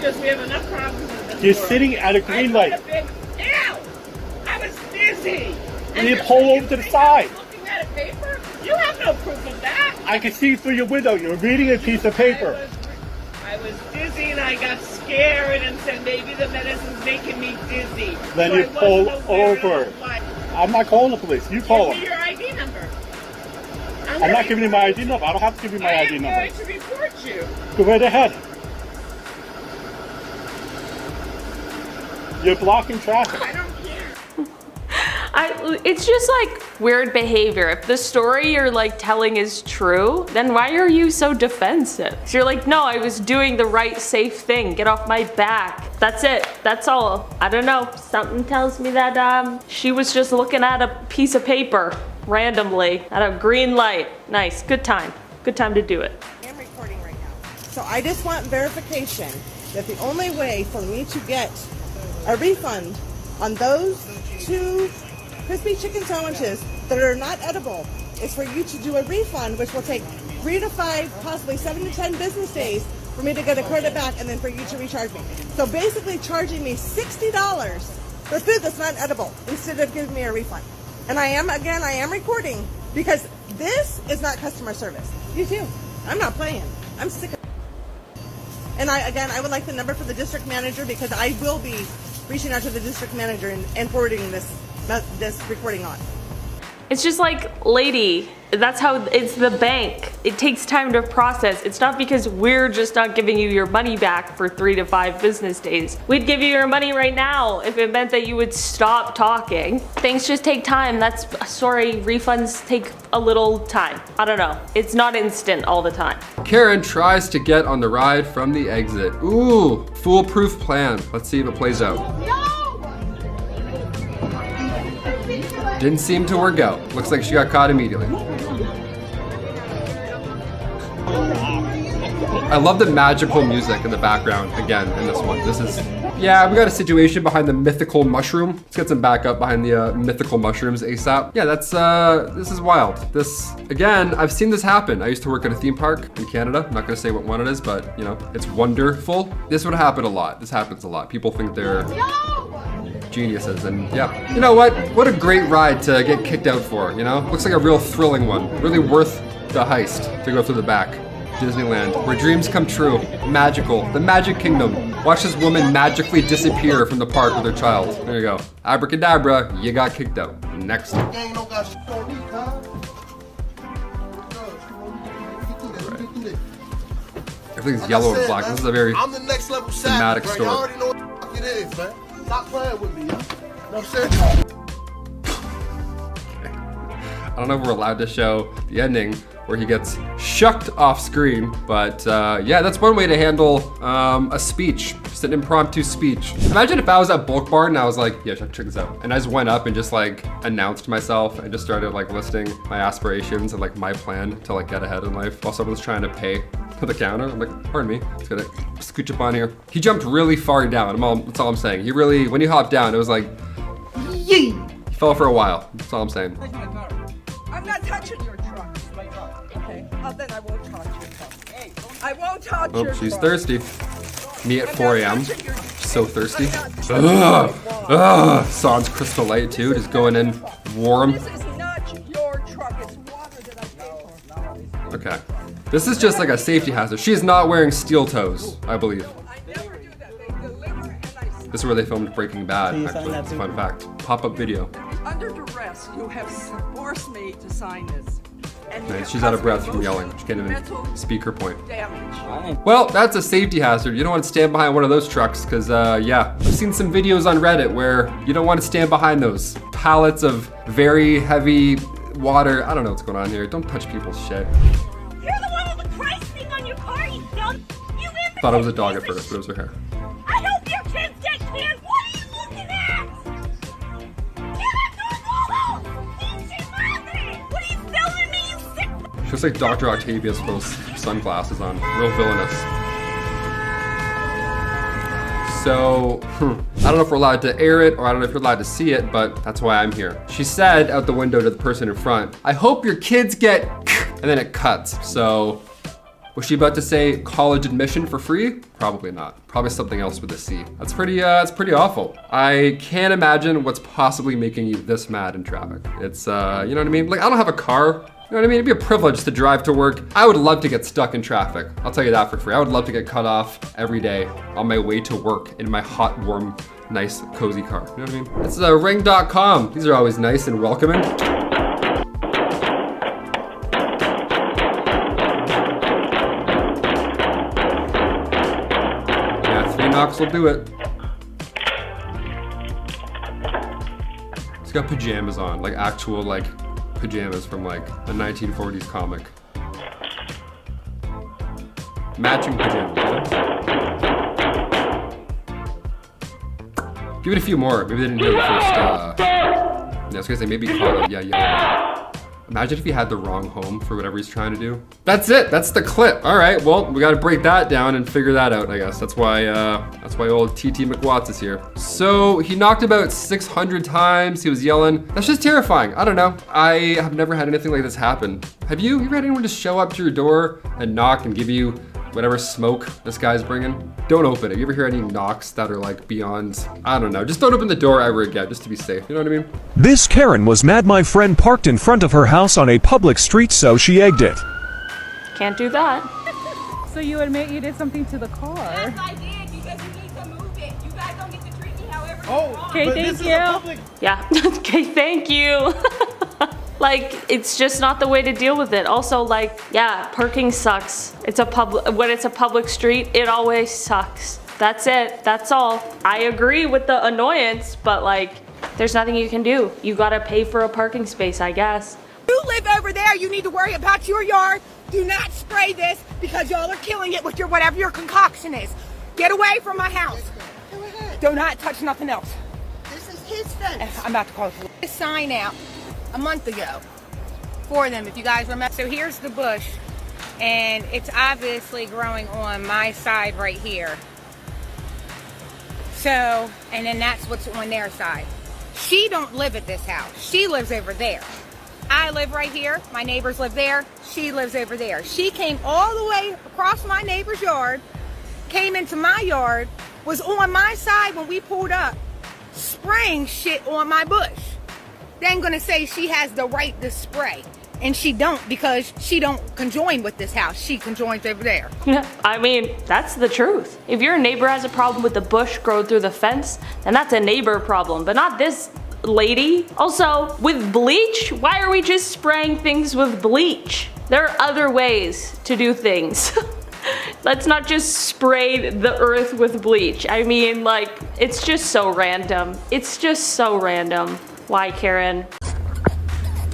because we have enough problems in this You're world. sitting at a green light. Ew! I was dizzy. You need to pull over to the side. Looking at a paper? You have no proof of that. I can see through your window. You're reading a piece of paper. I was dizzy and I got scared and said maybe the medicine's making me dizzy. Then So you I wasn't pull aware over. of my- I'm not calling the police. You call Give me them. your ID number. I'm not giving you my ID number. I don't have to give you my ID number. I'm going to report you. Go right ahead. You're blocking traffic. I don't care. It's just like weird behavior. If the story you're like telling is true, then why are you so defensive? So you're like, no, I was doing the right safe thing. Get off my back. That's it. That's all. I don't know. Something tells me that she was just looking at a piece of paper randomly at a green light. Nice. Good time. Good time to do it. I'm recording right now. So I just want verification that the only way for me to get a refund on those 2 crispy chicken sandwiches that are not edible is for you to do a refund, which will take 3 to 5, possibly 7 to 10 business days for me to get a credit back and then for you to recharge me. So basically charging me $60 for food that's not edible instead of giving me a refund. And I am recording because this is not customer service. You too. I'm not playing. I'm sick of it. And I would like the number for the district manager because I will be reaching out to the district manager and forwarding this recording on. It's just like, lady, that's how it's the bank. It takes time to process. It's not because we're just not giving you your money back for 3 to 5 business days. We'd give you your money right now if it meant that you would stop talking. Things just take time. Sorry, refunds take a little time. I don't know. It's not instant all the time. Karen tries to get on the ride from the exit. Ooh, foolproof plan. Let's see if it plays out. Didn't seem to work out. Looks like she got caught immediately. I love the magical music in the background again in this one. This is, yeah, we got a situation behind the mythical mushroom. Let's get some backup behind the mythical mushrooms ASAP. Yeah, that's, this is wild. This, again, I've seen this happen. I used to work at a theme park in Canada. I'm not gonna say what one it is, but you know, it's wonderful. This would happen a lot. This happens a lot. People think they're geniuses, and yeah. You know what? What a great ride to get kicked out for, you know? Looks like a real thrilling one. Really worth the heist to go through the back. Disneyland, where dreams come true. Magical. The Magic Kingdom. Watch this woman magically disappear from the park with her child. There you go. Abracadabra, you got kicked out. Next. Everything's yellow and black. This is a very thematic story. You already know what the it is, man. Stop playing with me, yo. You know what I'm saying? I don't know if we're allowed to show the ending where he gets shucked off screen, but yeah, that's one way to handle a speech, just an impromptu speech. Imagine if I was at Bulk Bar and I was like, yeah, check this out. And I just went up and just like announced myself and just started like listing my aspirations and like my plan to like get ahead in life while someone's trying to pay to the counter. I'm like, pardon me, just gonna scooch up on here. He jumped really far down, that's all I'm saying. He really, when he hopped down, it was like, yee! He fell for a while, that's all I'm saying. I'm not touching your truck. Okay. Then I won't touch your truck. Hey, I won't touch your truck. Oh, she's thirsty. Me at 4 a.m. So thirsty. Ugh. Ugh. Sans Crystal Light too, just going in warm. This is not your truck. It's water that I pay for. Okay. This is just like a safety hazard. She is not wearing steel toes, I believe. I never do that. They deliver and I This is where they filmed Breaking Bad, actually. It's a fun fact. Pop-up video. under duress, you have forced me to sign this. And Nice. She's out of breath from yelling. She can't even speak her point. Damage. Well, that's a safety hazard. You don't want to stand behind one of those trucks because, yeah. I've seen some videos on Reddit where you don't want to stand behind those pallets of very heavy water. I don't know what's going on here. Don't touch people's shit. You're the one with the Christ thing on your car, you dumb. You Thought it was a dog at first, but it was her hair. I hope your kids get canned. What are you looking at? What are you filming me, you sick? She looks like Dr. Octavius with those sunglasses on. Real villainous. So, I don't know if we're allowed to air it or I don't know if you're allowed to see it, but that's why I'm here. She said out the window to the person in front, I hope your kids get, and then it cuts. So, Was she about to say college admission for free? Probably not. Probably something else with a C. That's pretty awful. I can't imagine what's possibly making you this mad in traffic. It's, you know what I mean? Like, I don't have a car. You know what I mean? It'd be a privilege to drive to work. I would love to get stuck in traffic. I'll tell you that for free. I would love to get cut off every day on my way to work in my hot, warm, nice, cozy car. You know what I mean? This is ring.com. These are always nice and welcoming. Yeah, 3 knocks will do it. He's got pajamas on, like actual, like, pajamas from like a 1940s comic. Matching pajamas. Yeah? Give it a few more. Maybe they didn't hear the first. Yeah, I was gonna say maybe call it. Yeah. Imagine if he had the wrong home for whatever he's trying to do. That's it. That's the clip. All right. Well, we got to break that down and figure that out. I guess that's why old TT McWatts is here. So he knocked about 600 times. He was yelling. That's just terrifying. I don't know. I have never had anything like this happen. Have you? You ever had anyone just show up to your door and knock and give you whatever smoke this guy's bringing? Don't open it. You ever hear any knocks that are like beyond, I don't know. Just don't open the door ever again, just to be safe. You know what I mean? This Karen was mad my friend parked in front of her house on a public street, so she egged it. Can't do that. So you admit you did something to the car? Yes, I did, because you need to move it. You guys don't get to treat me however you Oh, want. Okay, but thank this is you. a public. Yeah. Okay, thank you. Like, it's just not the way to deal with it. Also, like, yeah, parking sucks. When it's a public street, it always sucks. That's it. That's all. I agree with the annoyance, but like, there's nothing you can do. You gotta pay for a parking space, I guess. You live over there, you need to worry about your yard. Do not spray this because y'all are killing it with your whatever your concoction is. Get away from my house. Go ahead. Do not touch nothing else. This is his fence. I'm about to call the police. Sign out a month ago for them, if you guys remember. So here's the bush, and it's obviously growing on my side right here. So, and then that's what's on their side. She don't live at this house. She lives over there. I live right here. My neighbors live there. She lives over there. She came all the way across my neighbor's yard, came into my yard, was on my side when we pulled up, spraying shit on my bush. Then gonna say she has the right to spray, and she don't, because she don't conjoin with this house. She conjoins over there. I mean, that's the truth. If your neighbor has a problem with the bush growing through the fence, then that's a neighbor problem, but not this lady. Also, with bleach, why are we just spraying things with bleach? There are other ways to do things. Let's not just spray the earth with bleach. I mean, like, it's just so random. It's just so random. Why, Karen?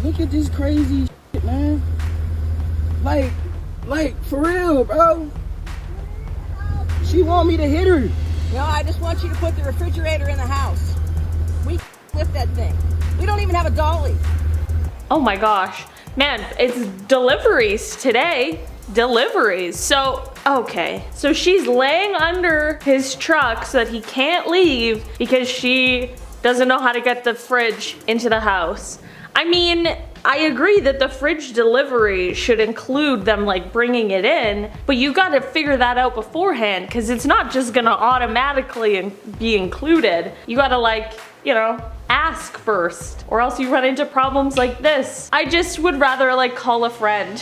Look at this crazy shit, man. Like, for real, bro. She want me to hit her. No, I just want you to put the refrigerator in the house. We lift that thing. We don't even have a dolly. Oh my gosh. Man, it's deliveries today. Deliveries. So, okay. So she's laying under his truck so that he can't leave because she doesn't know how to get the fridge into the house. I mean, I agree that the fridge delivery should include them like bringing it in, but you gotta figure that out beforehand because it's not just gonna automatically be included. You gotta, like, you know, ask first, or else you run into problems like this. I just would rather like call a friend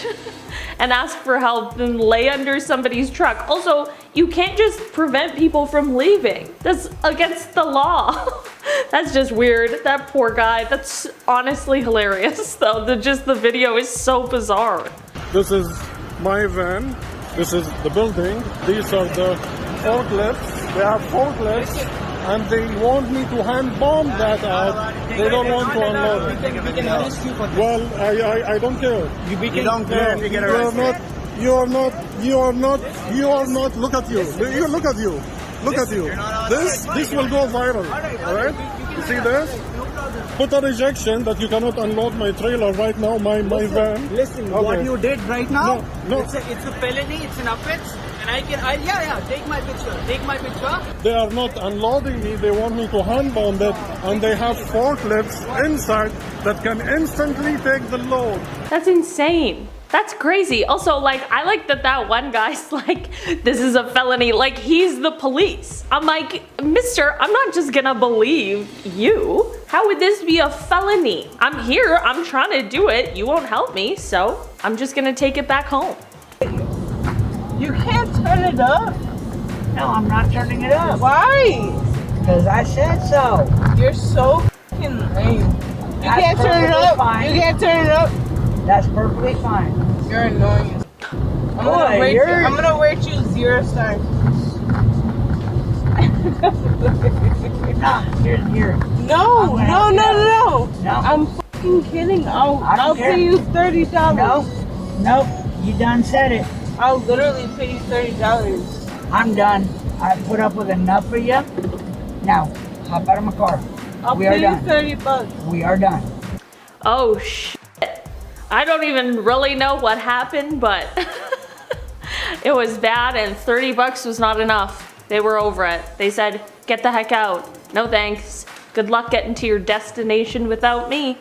and ask for help than lay under somebody's truck. Also, you can't just prevent people from leaving. That's against the law. That's just weird. That poor guy. That's honestly hilarious though. The video is so bizarre. This is my van. This is the building. These are the forklifts. They have forklifts. And they want me to hand bomb that out. They don't want to unload it. We can arrest you for this. Well, I don't care. You don't care if you get arrested. You are not, look at you. Look at you. Look at you. This will go viral. Alright? You see this? Put a rejection that you cannot unload my trailer right now, my van. Listen, Okay. what you did right now, No. it's a felony, it's an offense. And take my picture. They are not unloading me, they want me to hand bomb it, and they have forklifts inside that can instantly take the load. That's insane. That's crazy. Also, like, I like that one guy's like, this is a felony. Like, he's the police. I'm like, mister, I'm not just gonna believe you. How would this be a felony? I'm here, I'm trying to do it. You won't help me, so I'm just gonna take it back home. You can't turn it up. No, I'm not turning it up. Why? Because I said so. You're so fucking lame. You can't turn it up. Fine. You can't turn it up. That's perfectly fine. You're annoying. I'm gonna rate you 0 stars. Nah, here. No. No. I'm fucking kidding. I'll care. pay you $30. Nope. You done said it. I'll literally pay you $30. I'm done. I put up with enough for you. Now, hop out of my car. I'll We are pay you done. $30. We are done. Oh, shit. I don't even really know what happened, but it was bad and 30 bucks was not enough. They were over it. They said, get the heck out. No thanks. Good luck getting to your destination without me.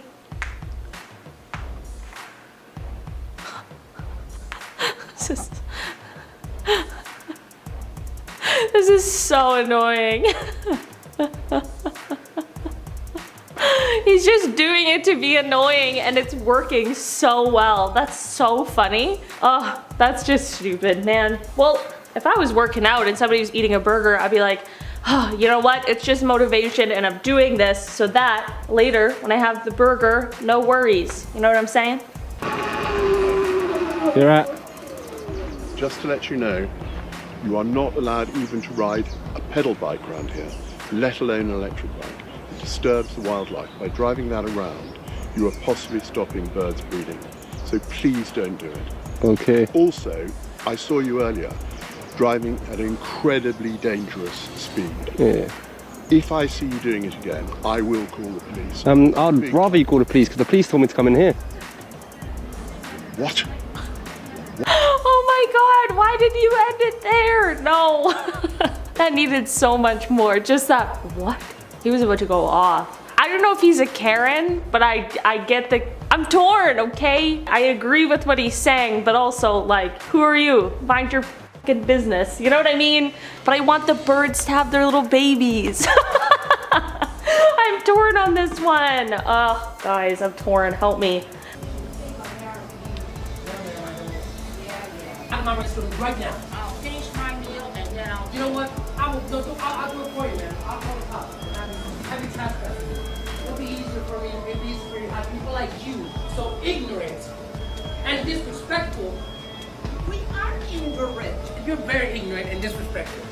This is so annoying. He's just doing it to be annoying and it's working so well. That's so funny. Oh, that's just stupid, man. Well, if I was working out and somebody was eating a burger, I'd be like, oh, you know what? It's just motivation and I'm doing this so that later when I have the burger, no worries. You know what I'm saying? You're at. Just to let you know, you are not allowed even to ride a pedal bike around here, let alone an electric bike. It disturbs the wildlife. By driving that around, you are possibly stopping birds breeding. So please don't do it. Okay. Also, I saw you earlier driving at an incredibly dangerous speed. Yeah. If I see you doing it again, I will call the police. I'd rather you call the police because the police told me to come in here. What? Oh my god, why did you end it there? No. That needed so much more. Just that, what? He was about to go off. I don't know if he's a Karen, but I get the, I'm torn, okay? I agree with what he's saying, but also like, who are you? Mind your fucking business, you know what I mean? But I want the birds to have their little babies. I'm torn on this one. Oh, guys, I'm torn, help me. I'm my restaurant right now. I'll finish my meal and then I'll... You know what? I'll do it for you, man. I'll call the cops. Every time. It'll be easier for me. It'll be easier for you. Have people like you, so ignorant and disrespectful. We are ignorant. You're very ignorant and disrespectful.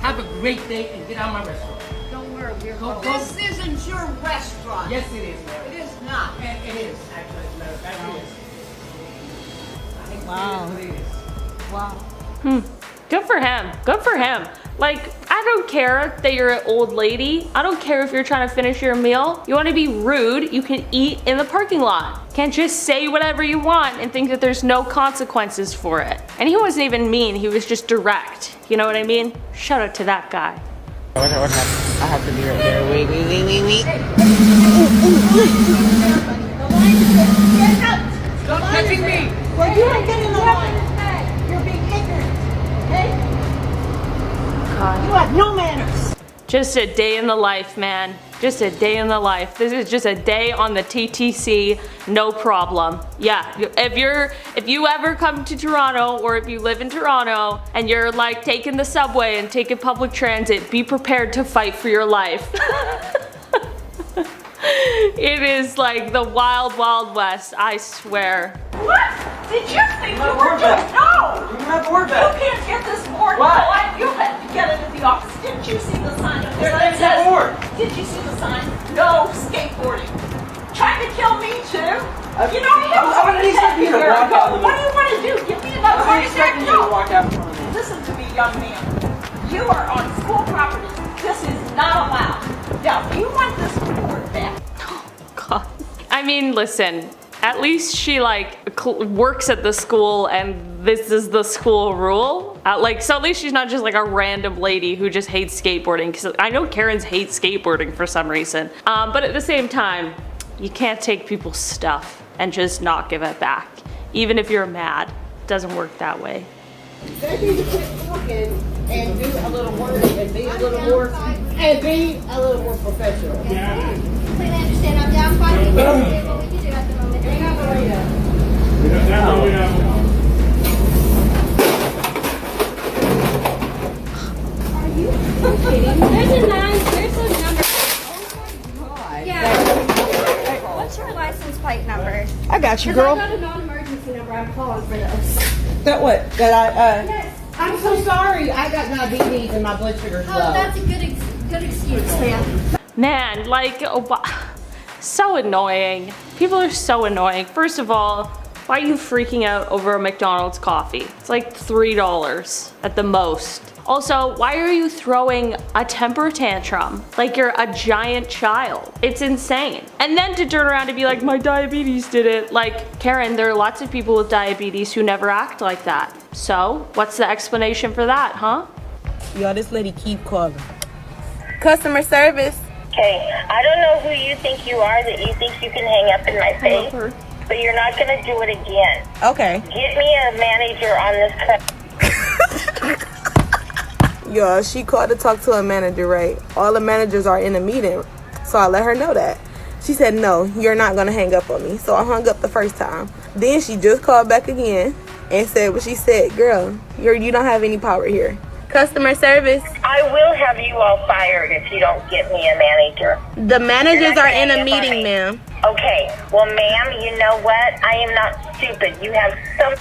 Have a great day and get out of my restaurant. Don't worry, we're Go. This isn't your restaurant. Yes, it is, man. It is not. And it is, actually. As a matter of fact, it is. I hate to Wow. say it, but it is. Wow. Good for him. Good for him. Like, I don't care that you're an old lady. I don't care if you're trying to finish your meal. You want to be rude, you can eat in the parking lot. Can't just say whatever you want and think that there's no consequences for it. And he wasn't even mean, he was just direct. You know what I mean? Shout out to that guy. What happened? I have to be right there. Wait. Stop touching me! Well, you ain't getting the line. You're being ignorant. Okay? You have no manners. Just a day in the life, man. Just a day in the life. This is just a day on the TTC, no problem. Yeah, if you ever come to Toronto or if you live in Toronto and you're like taking the subway and taking public transit, be prepared to fight for your life. It is like the wild, wild west, I swear. What? Did you think we were just... No! You have a word back. You can't get this board. Why? No, you had to get it at the office. Didn't you see the sign up there? There's no board. Did you see the sign? No skateboarding. Trying to kill me too? You know I wasn't expecting you to walk out of the What do you want to do? Give me another I heart wasn't attack? expecting you to No. walk out in front of me. Listen to me, young man. You are on school property. This is not allowed. Now, you want this board back. God. I mean, listen, at least she like works at the school and this is the school rule. So at least she's not just like a random lady who just hates skateboarding, because I know Karens hate skateboarding for some reason. But at the same time, you can't take people's stuff and just not give it back. even if you're mad. It doesn't work that way. They need to quit talking and do a little work and be a little more professional. Completely understand. I'm down 5 people to see what we can do at the moment. Are you kidding? There's a number. Oh my god. Yeah. What's your license plate number? I got you, girl. I got a non-emergency number. I'm calling for those. That what? That I Yes. I'm so sorry. I got diabetes and my blood sugar's Oh, low. that's a good excuse, ma'am. Man, like, so annoying. People are so annoying. First of all, why are you freaking out over a McDonald's coffee? It's like $3 at the most. Also, why are you throwing a temper tantrum like you're a giant child? It's insane. And then to turn around and be like, my diabetes did it. Like, Karen, there are lots of people with diabetes who never act like that. So, what's the explanation for that, huh? Y'all, this lady keep calling. Customer service. Okay, I don't know who you think you are that you think you can hang up in my face, but you're not going to do it again. Okay. Get me a manager on this Y'all, she called to talk to a manager, right? All the managers are in a meeting, so I let her know that. She said, no, you're not going to hang up on me. So I hung up the first time. Then she just called back again and said what she said. Girl, you don't have any power here. Customer service. I will have you all fired if you don't get me a manager. The managers are in a meeting, ma'am. Okay, well, ma'am, you know what? I am not stupid. You have some...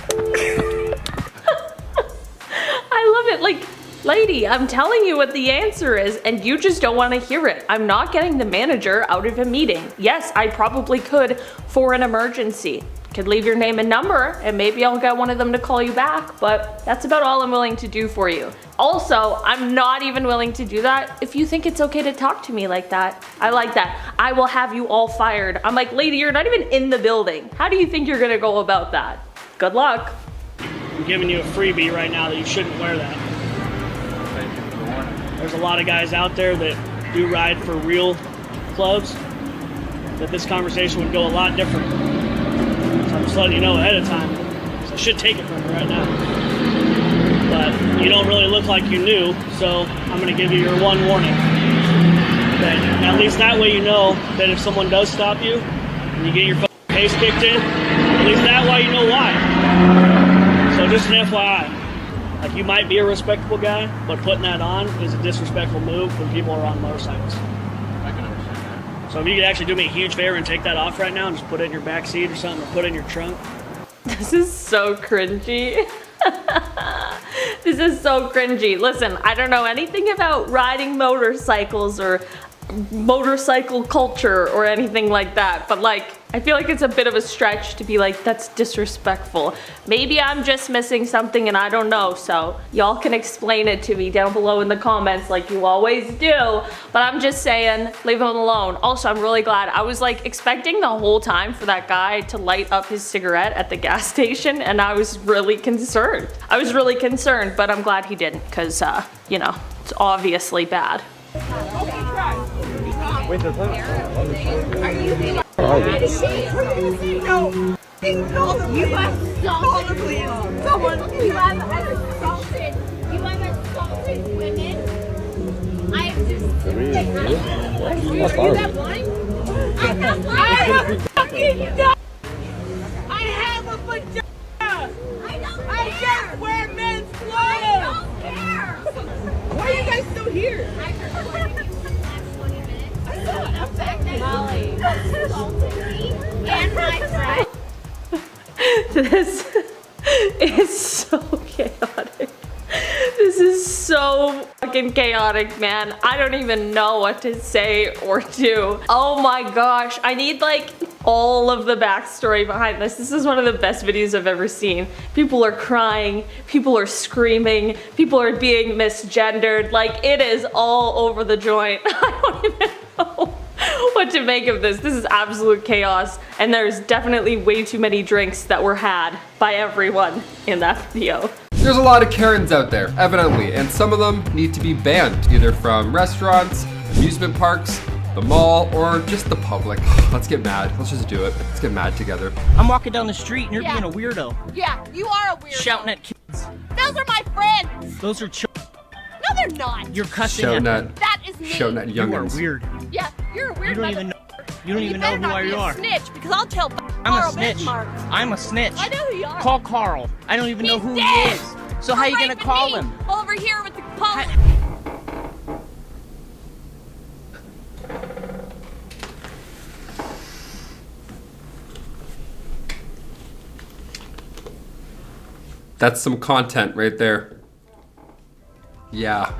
I love it. Like, lady, I'm telling you what the answer is and you just don't want to hear it. I'm not getting the manager out of a meeting. Yes, I probably could for an emergency. Could leave your name and number and maybe I'll get one of them to call you back, but that's about all I'm willing to do for you. Also, I'm not even willing to do that if you think it's okay to talk to me like that. I like that. I will have you all fired. I'm like, lady, you're not even in the building. How do you think you're gonna go about that? Good luck. I'm giving you a freebie right now that you shouldn't wear that. There's a lot of guys out there that do ride for real clubs, that this conversation would go a lot different. So I'm just letting you know ahead of time. So I should take it from you right now. But you don't really look like you knew, so I'm gonna give you your one warning. But at least that way you know that if someone does stop you and you get your case kicked in, at least that way you know why. So just an FYI. Like, you might be a respectable guy, but putting that on is a disrespectful move when people are on motorcycles. I can understand that. So if you could actually do me a huge favor and take that off right now and just put it in your back seat or something, or put it in your trunk. This is so cringy. This is so cringy. Listen, I don't know anything about riding motorcycles or motorcycle culture or anything like that, but like, I feel like it's a bit of a stretch to be like, that's disrespectful. Maybe I'm just missing something and I don't know, so y'all can explain it to me down below in the comments like you always do, but I'm just saying, leave him alone. Also, I'm really glad. I was like expecting the whole time for that guy to light up his cigarette at the gas station and I was really concerned. But I'm glad he didn't, because, you know, it's obviously bad. Wait, Are you being no, you assaulted someone. You have assaulted women. I am just Are you that blind? I'm not blind. I have fucking I have a vagina. I don't care. I just wear men's clothes. I don't care. Why are you guys still here? I've recorded you for the last 20 minutes. I saw it. I'm back there. Molly assaulted me and my friend. This is so chaotic. This is so fucking chaotic, man. I don't even know what to say or do. Oh my gosh, I need like all of the backstory behind this. This is one of the best videos I've ever seen. People are crying, people are screaming, people are being misgendered. Like, it is all over the joint. I don't even know what to make of this. This is absolute chaos, and there's definitely way too many drinks that were had by everyone in that video. There's a lot of Karens out there, evidently, and some of them need to be banned, either from restaurants, amusement parks, the mall, or just the public. Let's get mad. Let's just do it. Let's get mad together. I'm walking down the street and you're being a weirdo. Yeah, you are a weirdo. Shouting at kids. Those are my friends. Those are children. No, they're not. You're cussing Shouting at at, That is me. shouting at You are youngins. weird. Yeah, you're a weird. You don't even know. You don't even know better who not be you a are. snitch, because I'll tell I'm a Carl snitch. Bismarck. I'm a snitch. I know who you are. Call Carl. I don't even know who dead. he is. So how you gonna Raping call me him? Over here with the police. That's some content right there. Yeah.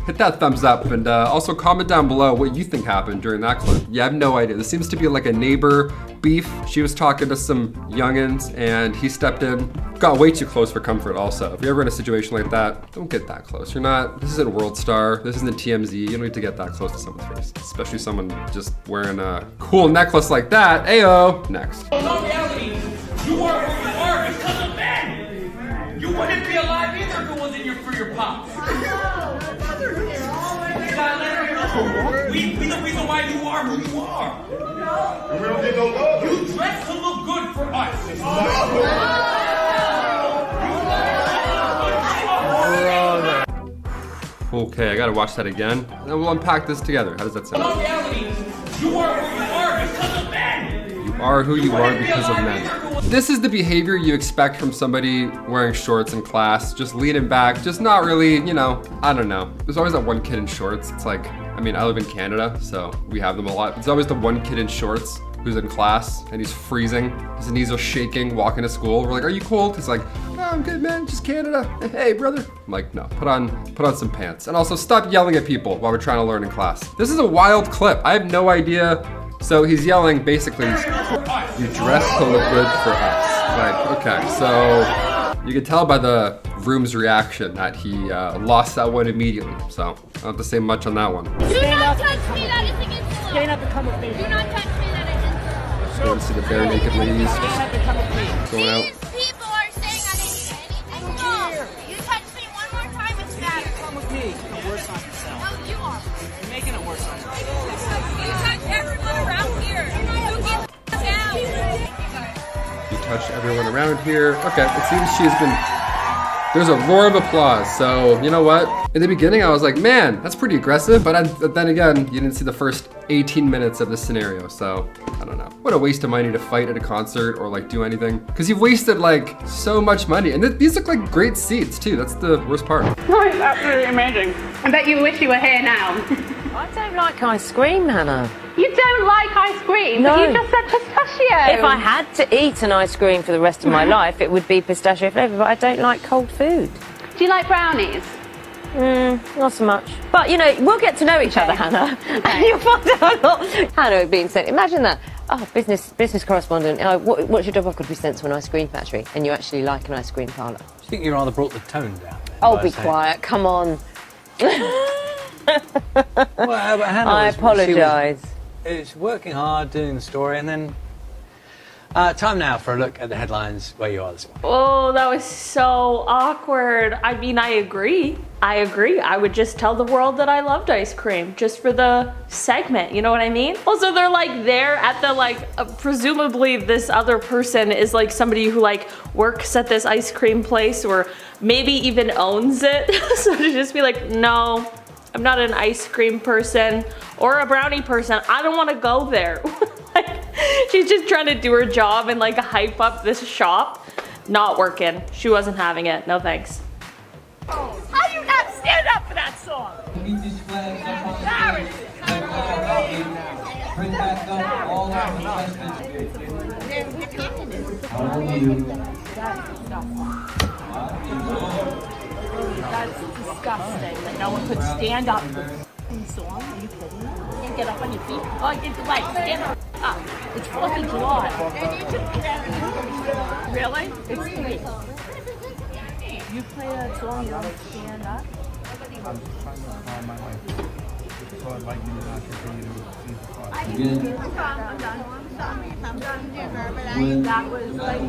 Hit that thumbs up and also comment down below what you think happened during that clip. Yeah, I have no idea. This seems to be like a neighbor beef. She was talking to some youngins and he stepped in. Got way too close for comfort also. If you're ever in a situation like that, don't get that close. You're not, this isn't World Star, this isn't TMZ. You don't need to get that close to someone's face. Especially someone just wearing a cool necklace like that. Ayo. Next. In reality, you are where you are because of men. You wouldn't be alive either if it wasn't for your pops. We the reason why you are who you are. We don't get no love. You dress to look good for us. Okay, I gotta watch that again. And then we'll unpack this together. How does that sound? In reality, you are who you are because of men. You are who you are because of men. This is the behavior you expect from somebody wearing shorts in class, just leaning back, just not really, you know, I don't know. There's always that one kid in shorts. It's like, I mean, I live in Canada, so we have them a lot. There's always the one kid in shorts who's in class and he's freezing. His knees are shaking, walking to school. We're like, are you cold? He's like, no, I'm good, man, just Canada. Hey, brother. I'm like, no, put on some pants. And also stop yelling at people while we're trying to learn in class. This is a wild clip. I have no idea. So he's yelling, basically, you dress to look good for us. Like, okay, so you can tell by the room's reaction that he lost that one immediately. So I don't have to say much on that one. Do not touch me, that is against the law. Stand up and come with me. Do not touch me, that is against the law. Going to see the bare naked ladies just going out. These people are saying I didn't do anything wrong. You touch me one more time, it's bad. Come with me. Worse on yourself. No, you are. You're making it worse on yourself. You touch everyone around here. You get down. You touched everyone around here. Okay, it seems she's been... There's a roar of applause, so you know what? In the beginning, I was like, man, that's pretty aggressive, but then again, you didn't see the first 18 minutes of this scenario, so I don't know. What a waste of money to fight at a concert or like do anything. Because you've wasted like so much money, and these look like great seats too. That's the worst part. Oh, it's absolutely amazing. I bet you wish you were here now. I don't like ice cream, Hannah. You don't like ice cream, No. but you just said pistachio. If I had to eat an ice cream for the rest of my life, it would be pistachio flavour, but I don't like cold food. Do you like brownies? Not so much. But, you know, we'll get to know each other, Hannah. And you'll find out a lot. Hannah being sent, imagine that. Oh, business correspondent. What's your job? I could be sent to an ice cream factory, and you actually like an ice cream parlour. I think you rather brought the tone down. Oh, be quiet. Come on. Well, but Hannah I apologise. It's working hard, doing the story, and then time now for a look at the headlines where you are this morning. Oh, that was so awkward. I mean, I agree. I would just tell the world that I loved ice cream just for the segment, you know what I mean? Also, they're like there at the like, presumably this other person is like somebody who like works at this ice cream place or maybe even owns it. So to just be like, no, I'm not an ice cream person or a brownie person. I don't want to go there. Like, she's just trying to do her job and like hype up this shop. Not working. She wasn't having it. No thanks. How do you not stand up for that song? That's disgusting that no one could stand up for the song. Are you kidding me? You can't get up on your feet. Oh, it's like, stand up. It's 4th of July. Really? It's 3. You play a song, you don't stand up? I'm trying to call my wife. So I'd like you to not continue to see the clock. That was like...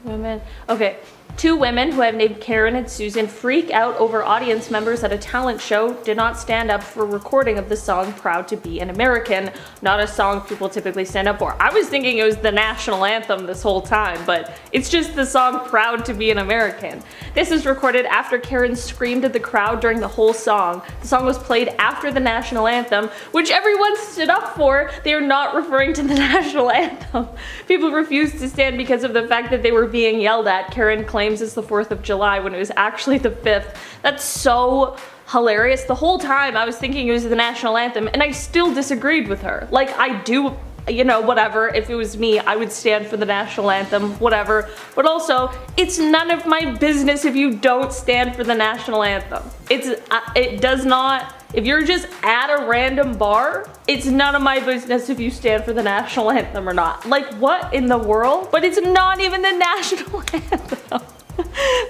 Women. Okay, 2 women who have named Karen and Susan freak out over audience members at a talent show did not stand up for a recording of the song Proud to Be an American, not a song people typically stand up for. I was thinking it was the national anthem this whole time, but it's just the song Proud to Be an American. This is recorded after Karen screamed at the crowd during the whole song. The song was played after the national anthem, which everyone stood up for. They are not referring to the national anthem. People refused to stand because of the fact that they were being yelled at. Karen claims it's the 4th of July when it was actually the 5th. That's so hilarious. The whole time I was thinking it was the national anthem and I still disagreed with her. Like, I do, you know, whatever. If it was me, I would stand for the national anthem, whatever. But also, it's none of my business if you don't stand for the national anthem. It does not, if you're just at a random bar, it's none of my business if you stand for the national anthem or not. Like, what in the world? But it's not even the national anthem.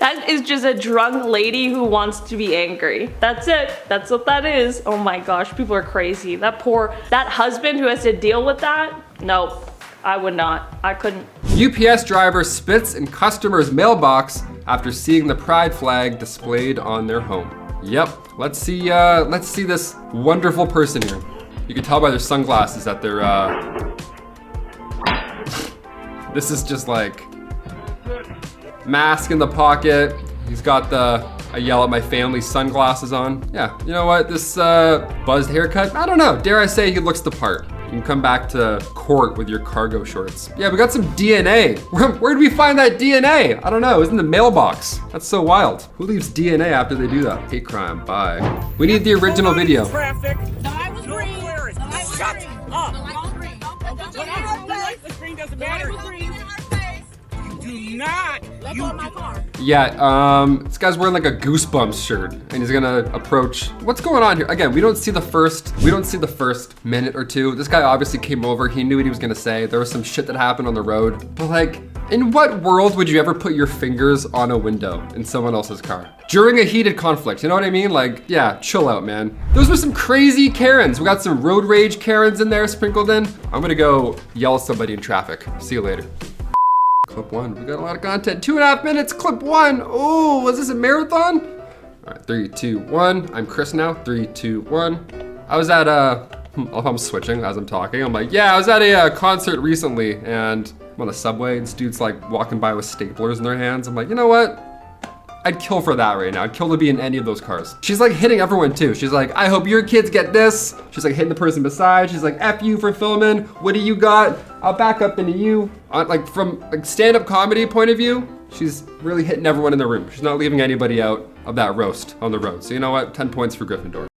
That is just a drunk lady who wants to be angry. That's it. That's what that is. Oh my gosh, people are crazy. That husband who has to deal with that? Nope, I would not. I couldn't. UPS driver spits in customer's mailbox after seeing the pride flag displayed on their home. Yep, let's see this wonderful person here. You can tell by their sunglasses that they're, this is just like, mask in the pocket. He's got the I yell at my family sunglasses on. Yeah, you know what? This buzzed haircut, I don't know. Dare I say he looks the part. You can come back to court with your cargo shorts. Yeah, we got some DNA. Where did we find that DNA? I don't know, it was in the mailbox. That's so wild. Who leaves DNA after they do that? Hate crime, bye. We need the original video. Traffic. The light was green. Shut up. The light was green. The screen doesn't matter. Do not. Let go of my car. Yeah, this guy's wearing like a Goosebumps shirt and he's gonna approach. What's going on here? Again, we don't see the first minute or two. This guy obviously came over, he knew what he was gonna say. There was some shit that happened on the road. But like, in what world would you ever put your fingers on a window in someone else's car? During a heated conflict, you know what I mean? Like, yeah, chill out, man. Those were some crazy Karens. We got some road rage Karens in there sprinkled in. I'm gonna go yell at somebody in traffic. See you later. Clip 1, we got a lot of content. 2.5 minutes, clip 1. Oh, was this a marathon? All right, 3, 2, 1. I'm Chris now, 3, 2, 1. I was at I'm switching as I'm talking. I'm like, yeah, I was at a concert recently and I'm on the subway and this dude's like walking by with staplers in their hands. I'm like, you know what? I'd kill for that right now. I'd kill to be in any of those cars. She's like hitting everyone too. She's like, I hope your kids get this. She's like hitting the person beside. She's like, F you for filming. What do you got? I'll back up into you. Like from like stand-up comedy point of view, she's really hitting everyone in the room. She's not leaving anybody out of that roast on the road. So you know what? 10 points for Gryffindor.